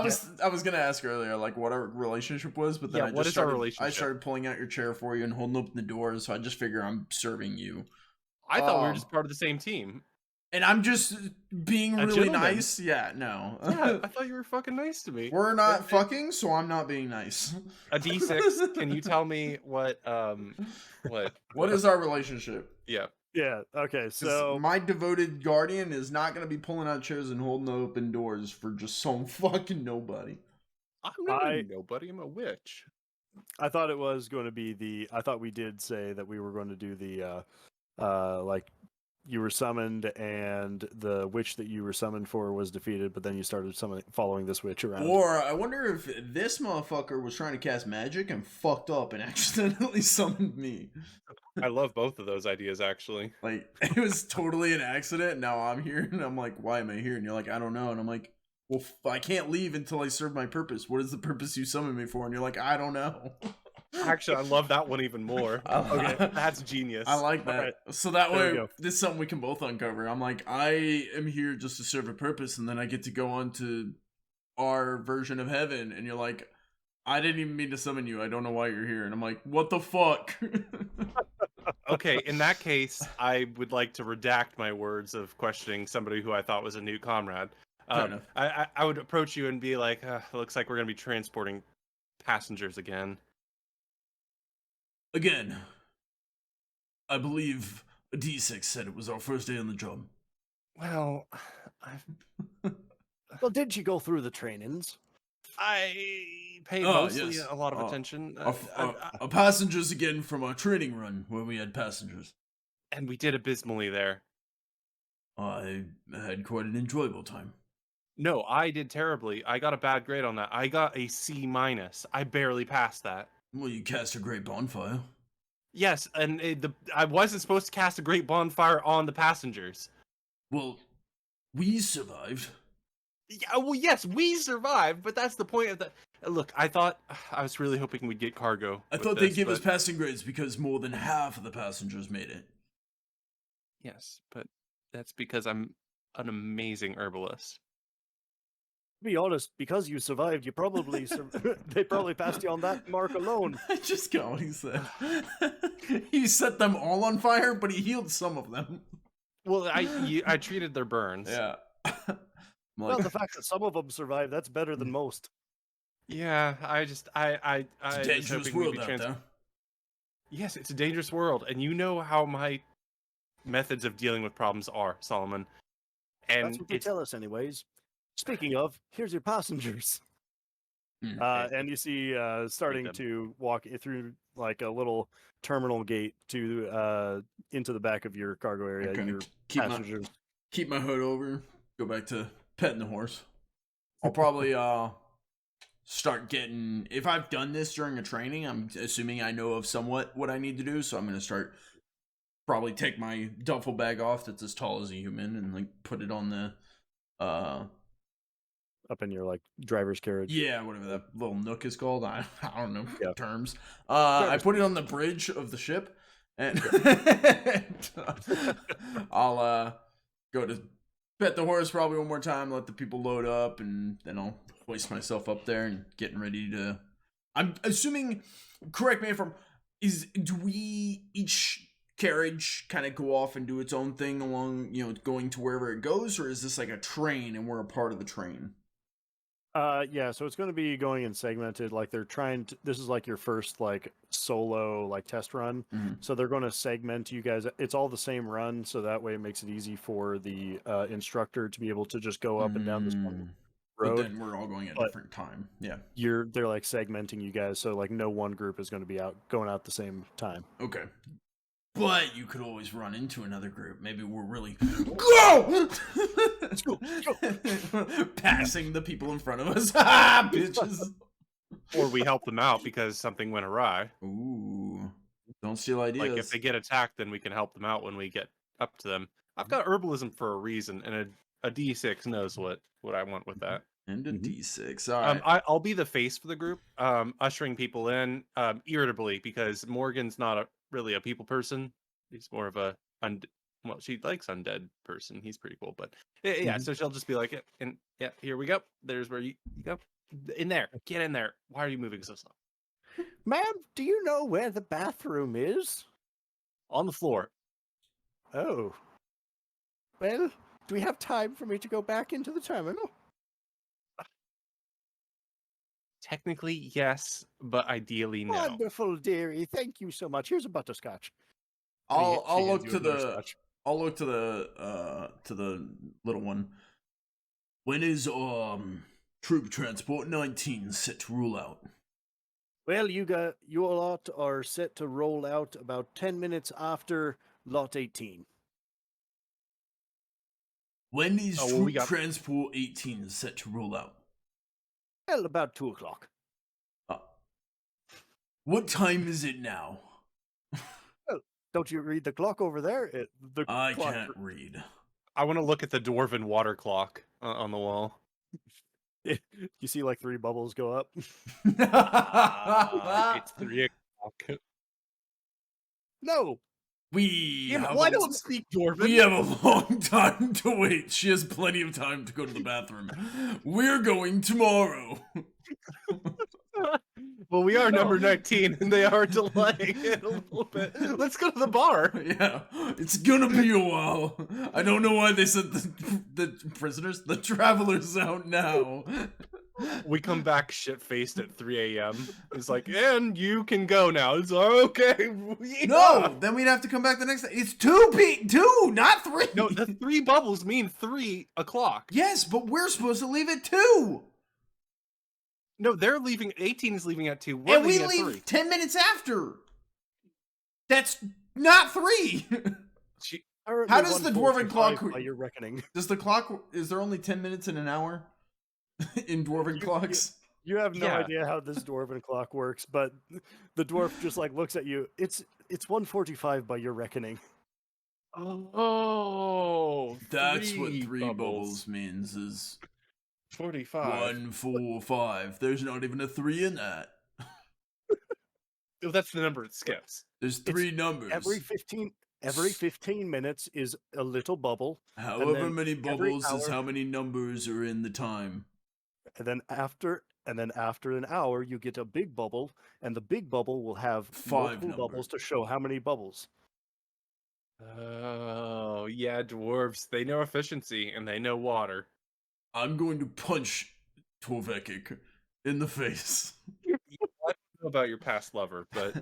was gonna ask earlier like what our relationship was, but then Yeah, I what just is our started, relationship? I started pulling out your chair for you and holding open the door, so I just figure I'm serving you. I thought we were just part of the same team. And I'm just being A really gentleman. nice. Yeah, no. Yeah, I thought you were fucking nice to me. We're not fucking, so I'm not being nice. A D6. Can you tell me what? What is our relationship? Yeah. Yeah, okay, 'Cause so my devoted guardian is not gonna be pulling out chairs and holding open doors for just some fucking nobody. I'm not nobody. I'm a witch. I thought it was going to be I thought we did say that we were going to do the like you were summoned and the witch that you were summoned for was defeated, but then you started following this witch around. Or I wonder if this motherfucker was trying to cast magic and fucked up and accidentally summoned me. I love both of those ideas, actually. Like, it was totally an accident. Now I'm here and I'm like, why am I here? And you're like, I don't know. And I'm like, well, I can't leave until I serve my purpose. What is the purpose you summoned me for? And you're like, I don't know. Actually, I love that one even more. Okay, that's genius. I like that. Alright. So that There we way, go. this is something we can both uncover. I'm like, I am here just to serve a purpose, and then I get to go on to our version of heaven. And you're like, I didn't even mean to summon you. I don't know why you're here. And I'm like, what the fuck? Okay, in that case, I would like to redact my words of questioning somebody who I thought was a new comrade. Fair enough. I would approach you and be like, looks like we're going to be transporting passengers again. Again, I believe a D6 said it was our first day on the job. Well, Well, did you go through the trainings? I paid Oh, mostly yes. a lot of attention. Our passengers again from our training run where we had passengers. And we did abysmally there. I had quite an enjoyable time. No, I did terribly. I got a bad grade on that. I got a C-. I barely passed that. Well, you cast a great bonfire. Yes, and I wasn't supposed to cast a great bonfire on the passengers. Well, we survived. Yeah, well, yes, we survived, but that's the point of the. Look, I was really hoping we'd get cargo. I with thought they'd this, give us but- passing grades because more than half of the passengers made it. Yes, but that's because I'm an amazing herbalist. To be honest, because you survived, you probably they probably passed you on that mark alone. I just got what he said. He set them all on fire, but he healed some of them. Well, I treated their burns. Yeah. Well, the fact that some of them survived, that's better than most. Yeah, I it's a was dangerous hoping we'd world be out there. Yes, it's a dangerous world, and you know how my methods of dealing with problems are, Solomon. And That's what they it's tell us anyways. Speaking of, here's your passengers. And you see starting them. to walk through like a little terminal gate to into the back of your cargo area. kinda Your keep passengers. keep my hood over, go back to petting the horse. I'll probably start getting, if I've done this during a training, I'm assuming I know of somewhat what I need to do, so I'm gonna start probably take my duffel bag off that's as tall as a human and like put it on the Up in your like driver's carriage. yeah, whatever that little nook is called. I don't know Yeah. terms. I put it on the bridge of the ship, and I'll go to pet the horse probably one more time, let the people load up, and then I'll hoist myself up there and getting ready to. I'm assuming. Correct me if I'm. Do we each carriage kind of go off and do its own thing along, going to wherever it goes, or is this like a train and we're a part of the train? Yeah, so it's going to be going in segmented. Like they're trying to. This is like your first like solo like test run. Mm-hmm. So they're going to segment you guys. It's all the same run, so that way it makes it easy for the instructor to be able to just go up and down this one road. But then we're all going at a different time. Yeah. They're like segmenting you guys, so like no one group is going to be going out at the same time. Okay. But you could always run into another group. Maybe we're really go. Passing the people in front of us, bitches. Or we help them out because something went awry. Ooh, don't steal ideas. Like if they get attacked, then we can help them out when we get up to them. I've got herbalism for a reason, and a D6 knows what I want with that. And a D6. All right. I'll be the face for the group, ushering people in irritably because Morgan's not really a people person. He's more of a she likes undead person. He's pretty cool, but yeah. So she'll just be like, and yeah, here we go. There's where you go. In there, get in there. Why are you moving so slow? Ma'am, do you know where the bathroom is? On the floor. Oh. Well, do we have time for me to go back into the terminal? Technically, yes, but ideally, no. Wonderful, dearie. Thank you so much. Here's a butterscotch. I'll look to the little one. When is troop transport 19 set to roll out? Well, you lot are set to roll out about 10 minutes after lot 18. When is troop transport 18 set to roll out? Well, about 2 o'clock. What time is it now? Well, don't you read the clock over there? I can't read. I want to look at the dwarven water clock on the wall. You see like 3 bubbles go up. It's 3 o'clock. No. Why don't speak Dwarven? We have a long time to wait. She has plenty of time to go to the bathroom. We're going tomorrow. Well, we are number 19, and they are delaying it a little bit. Let's go to the bar. Yeah, it's gonna be a while. I don't know why they sent the prisoners, the travelers out now. We come back shit-faced at 3 a.m. It's like, and you can go now. It's okay. No, then we'd have to come back the next day. It's 2, not 3. No, the 3 bubbles mean 3 o'clock. Yes, but we're supposed to leave at 2. No, they're leaving. 18 is leaving at 2. And we leave 10 minutes after. That's not 3. How does the dwarven clock? By your reckoning, does the clock? Is there only 10 minutes in an hour? In dwarven clocks? You have no idea how this dwarven clock works, but the dwarf just like looks at you. It's 1:45 by your reckoning. Oh, that's what 3 bubbles means. Is 45. 1, 4, 5. There's not even a 3 in that. Oh, that's the number it skips. There's 3 numbers. Every 15 minutes is a little bubble. However many bubbles is how many numbers are in the time. And then after an hour, you get a big bubble, and the big bubble will have 5 multiple bubbles to show how many bubbles. Oh, yeah, dwarves. They know efficiency, and they know water. I'm going to punch Torvekik in the face. I don't know about your past lover, but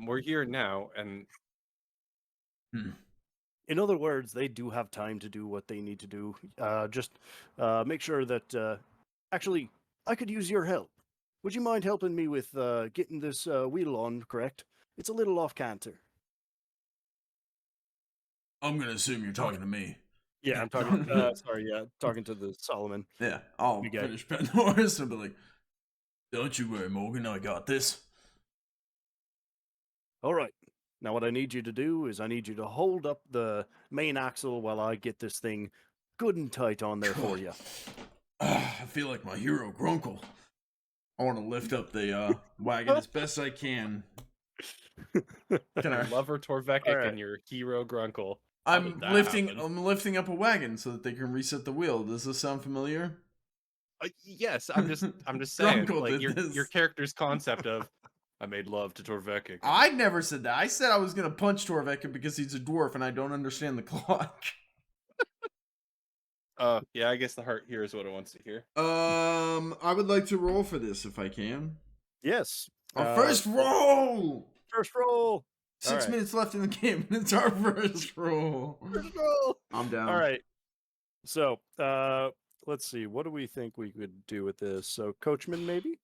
we're here now, and... In other words, they do have time to do what they need to do. Just make sure that... Actually, I could use your help. would you mind helping me with getting this wheel on correct? It's a little off canter. I'm gonna assume you're talking to me. Yeah, I'm talking. Sorry, yeah, talking to the Solomon. Yeah, I'll Big guy. finish petting the horse and be like, "Don't you worry, Morgan. I got this." All right. Now, what I need you to do is I need you to hold up the main axle while I get this thing good and tight on there for you. I feel like my hero Grunkle. I want to lift up the wagon as best I can. Can I? Lover Torvekic Alright. and your hero Grunkle. How I'm did that lifting. happen? I'm lifting up a wagon so that they can reset the wheel. Does this sound familiar? Yes, I'm just saying, Grunkle like did this. your character's concept of I made love to Torvekic. I never said that. I said I was gonna punch Torveka because he's a dwarf and I don't understand the clock. Yeah, I guess the heart hears what it wants to hear. I would like to roll for this if I can. Yes. Our first roll. First roll. 6 Alright. minutes left in the game, and it's our first roll. First roll. I'm down. All right. So, let's see. What do we think we could do with this? So, Coachman, maybe?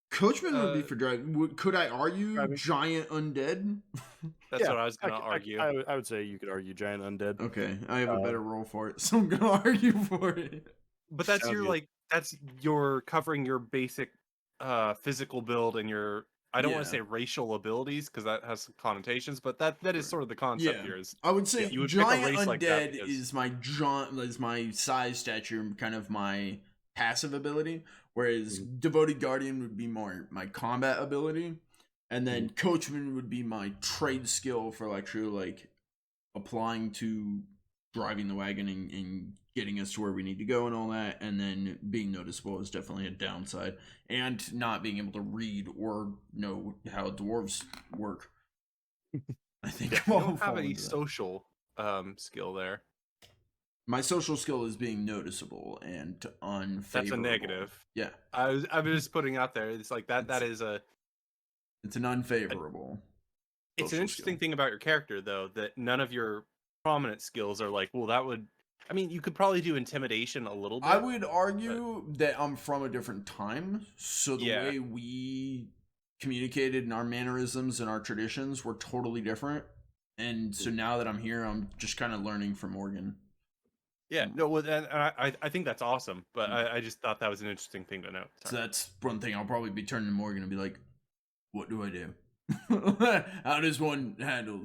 Coachman would be for driving. Could I argue Driving. giant undead? That's Yeah, what I was gonna argue. I would say you could argue giant undead. Okay, I have a better roll for it, so I'm gonna argue for it. But that's Sounds your good. that's your covering your basic physical build and your I don't want Yeah. to say racial abilities because that has some connotations, but that is sort of the concept Yeah. here. Is I would say you would pick a giant race undead like that because- is my size, stature, kind of my passive ability, whereas Mm-hmm. devoted guardian would be more my combat ability, and then Mm-hmm. coachman would be my trade skill for actually like applying to driving the wagon and getting us to where we need to go and all that, and then being noticeable is definitely a downside, and not being able to read or know how dwarves work. I think you I'll don't have fall any into that. social skill there. My social skill is being noticeable and unfavorable. That's a negative. Yeah, I'm just putting out there. It's like that is a it's an unfavorable. it's an social interesting skill. thing about your character though that none of your prominent skills are like, well, that would I mean, you could probably do intimidation a little bit. I would argue that I'm from a different time, so the Yeah. way we communicated and our mannerisms and our traditions were totally different. And so now that I'm here, I'm just kind of learning from Morgan. Yeah, no, well, and I think that's awesome, but I just thought that was an interesting thing to note. So Sorry. that's one thing I'll probably be turning to Morgan and be like, "What do I do? How does one handle?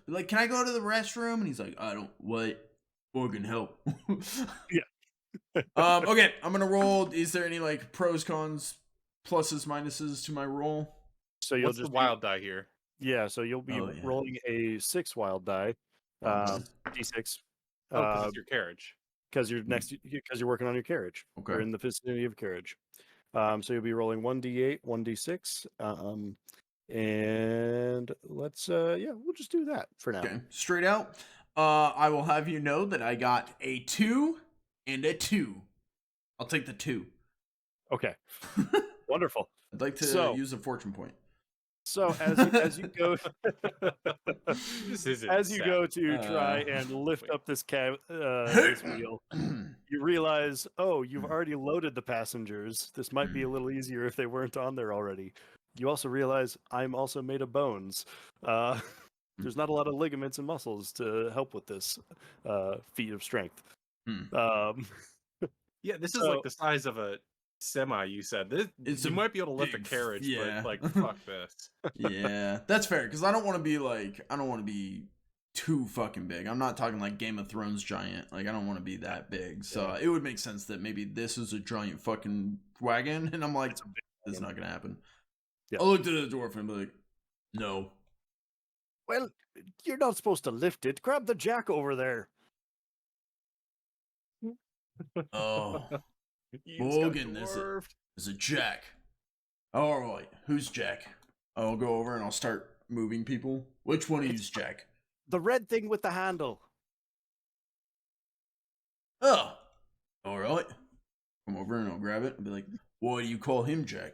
Like, can I go to the restroom?" And he's like, "I don't. What? Morgan, help." Yeah. Okay, I'm gonna roll. Is there any like pros, cons, pluses, minuses to my roll? So you'll What's just the wild die here? Yeah, so you'll be Oh, yeah. rolling a 6 wild die, d6, Oh, because it's your carriage. because you're because you're working on your carriage. Okay. You're in the vicinity of carriage. So you'll be rolling 1d8, 1d6, and let's we'll just do that for now. Okay, straight out. I will have you know that I got a 2 and a 2. I'll take the 2. Okay, wonderful. I'd like to So- use a fortune point. So as you go This isn't as you go to try Uh, and lift wait. up this this wheel, you realize, oh, you've already loaded the passengers. This might be a little easier if they weren't on there already. You also realize I'm also made of bones. There's not a lot of ligaments and muscles to help with this feat of strength. Yeah, this is So- like the size of a semi. You said this. It's You a might be able to lift a big- carriage, yeah. but like fuck this. Yeah, that's fair because I don't want to be too fucking big. I'm not talking like Game of Thrones giant. Like I don't want to be that big. So it would make sense that maybe this is a giant fucking wagon, and I'm like, It's a big that's wagon. not gonna happen. Yeah. I'll look at the dwarf and be like, no. Well, you're not supposed to lift it. Grab the jack over there. Oh, You just got Morgan, this dwarfed. is a Jack. All right, who's Jack? I'll go over and I'll start moving people. Which one of you's Jack? The red thing with the handle. Oh, all right. Come over and I'll grab it and be like, why do you call him Jack?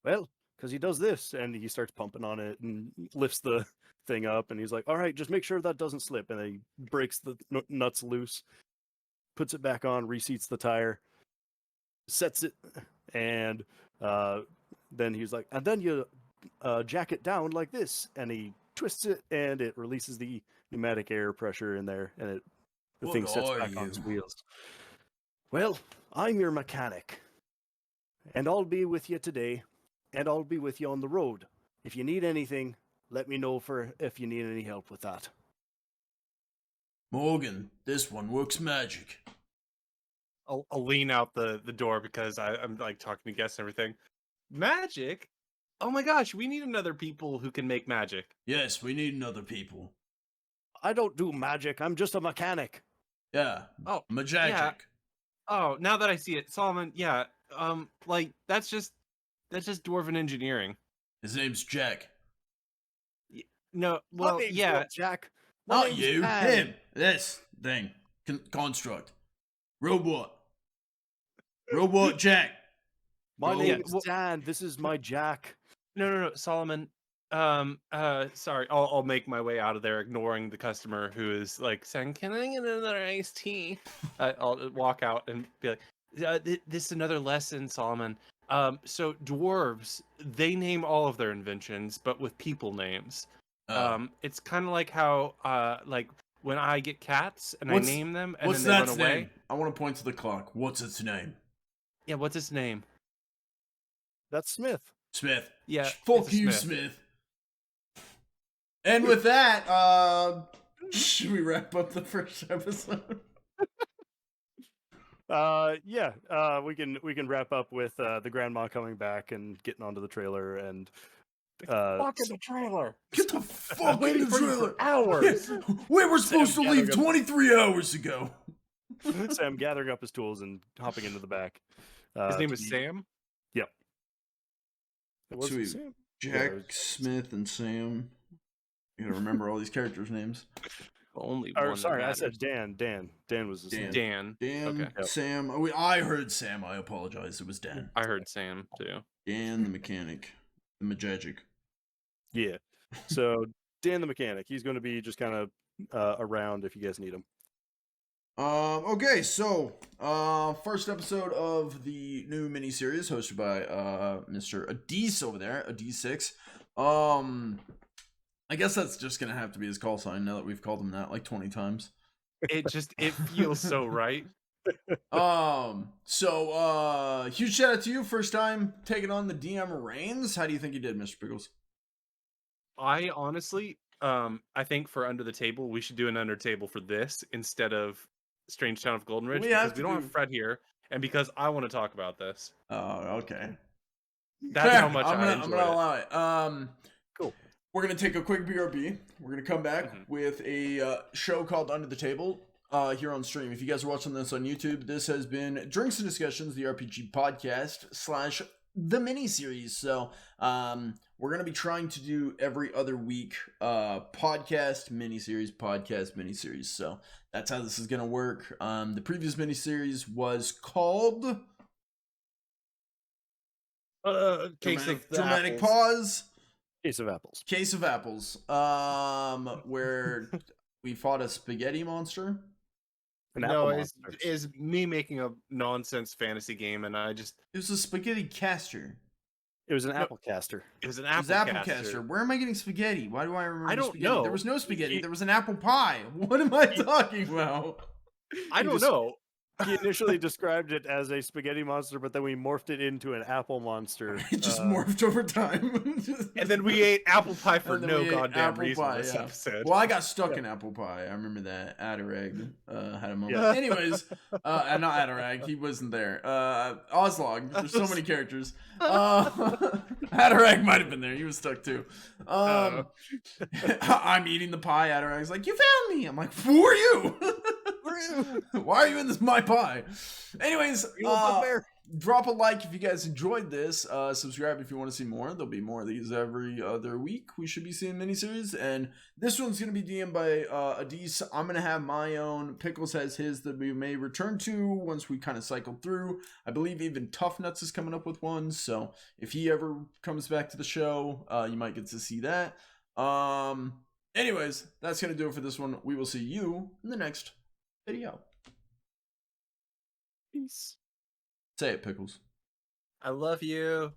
Well, because he does this, and he starts pumping on it and lifts the thing up, and he's like, all right, just make sure that doesn't slip. And then he breaks the nuts loose, puts it back on, reseats the tire. sets it, and then he's like, and then you jack it down like this, and he twists it, and it releases the pneumatic air pressure in there, and the thing sets back on its wheels. Well, I'm your mechanic, and I'll be with you today, and I'll be with you on the road. If you need anything, let me know if you need any help with that. Morgan, this one works magic. I'll lean out the door because I'm like talking to guests and everything. Magic? Oh my gosh, we need another people who can make magic. Yes, we need another people. I don't do magic. I'm just a mechanic. Yeah. Oh, Magic. yeah. Oh, now that I see it, Solomon, yeah. Like that's just dwarven engineering. His name's Jack. No, well, My name's yeah. not Jack. My Not name's you. Dan. Him. This thing. Construct. Robot. Robot Jack. My Oh, name's well- Dan. This is my Jack. No, Solomon. Sorry, I'll make my way out of there, ignoring the customer who is like saying, "Can I get another iced tea?" I'll walk out and be like, "This is another lesson, Solomon. So dwarves, they name all of their inventions, but with people names. It's kind of like how, like when I get cats and I name them and what's then they run that away. name? I want to point to the clock. What's its name? Yeah, what's its name? That's Smith. Smith. Yeah, Fuck it's a you, Smith. Smith. And with that, should we wrap up the first episode? Yeah. We can wrap up with the grandma coming back and getting onto the trailer and Fuck in the trailer. Get the fuck in waiting the for you trailer. for hours. We were supposed to leave gathering 23 hours ago. Sam gathering up his tools and hopping into the back. His name to is be- Sam. Yep. It was Sweet. Sam. Jack, Yeah, it was- Smith, and Sam. You gotta remember all these characters' names. Only Or one. sorry, that I said matters. Dan. Dan was his Dan. name. Dan. Dan, Okay. Yep. Sam. Oh, wait, I heard Sam. I apologize. It was Dan. I heard Sam too. Dan the mechanic. The Magic. Yeah. So Dan the mechanic, he's going to be just kind of around if you guys need him. Okay, so first episode of the new miniseries hosted by Mr. Adis over there, Adis6. I guess that's just gonna have to be his call sign now that we've called him that like 20 times. It feels so right. So huge shout out to you, first time taking on the DM reins. How do you think you did, Mr. Pickles? I honestly, I think for Under the Table, we should do an Under Table for this instead of Strange Town of Golden Ridge because we don't have Fred here, and because I want to talk about this. Oh, okay. That's Fair. how much I'm gonna enjoyed allow it. it. Cool. We're gonna take a quick BRB. We're gonna come back with a show called Under the Table here on stream. If you guys are watching this on YouTube, this has been Drinks and Discussions, the RPG podcast / the miniseries. So we're gonna be trying to do every other week podcast miniseries. So that's how this is gonna work. The previous miniseries was called Case of the Dramatic Apples. Pause. Case of apples. Case of Apples. Where we fought a spaghetti monster. An No, apple it's monster. is me making a nonsense fantasy game, and I just It was a spaghetti caster. It was an apple caster. it was an It apple, was apple caster. caster. Where am I getting spaghetti? Why do I remember I don't spaghetti? know. There was no spaghetti. He- There was an apple pie. What am I talking about? I don't just- know. He initially described it as a spaghetti monster, but then we morphed it into an apple monster. It just morphed over time. And then we ate apple pie for And then no we ate goddamn apple reason pie, this yeah. episode. Well, I got stuck in apple pie. I remember that. Adarag had a moment. Yeah. Anyways, not Adarag. He wasn't there. Oslog. There's so many characters. Adarag might have been there. He was stuck too. I'm eating the pie. Adarag's like, "You found me." I'm like, "Who are you? Why are you in my pie?" Anyways, drop a like if you guys enjoyed this. Subscribe if you want to see more. There'll be more of these every other week. We should be seeing miniseries, and this one's gonna be DM'd by Adis. I'm gonna have my own. Pickles has his that we may return to once we kind of cycle through. I believe even Tough Nuts is coming up with one, so if he ever comes back to the show, you might get to see that. Anyways, that's gonna do it for this one. We will see you in the next video. Peace. Say it, Pickles. I love you.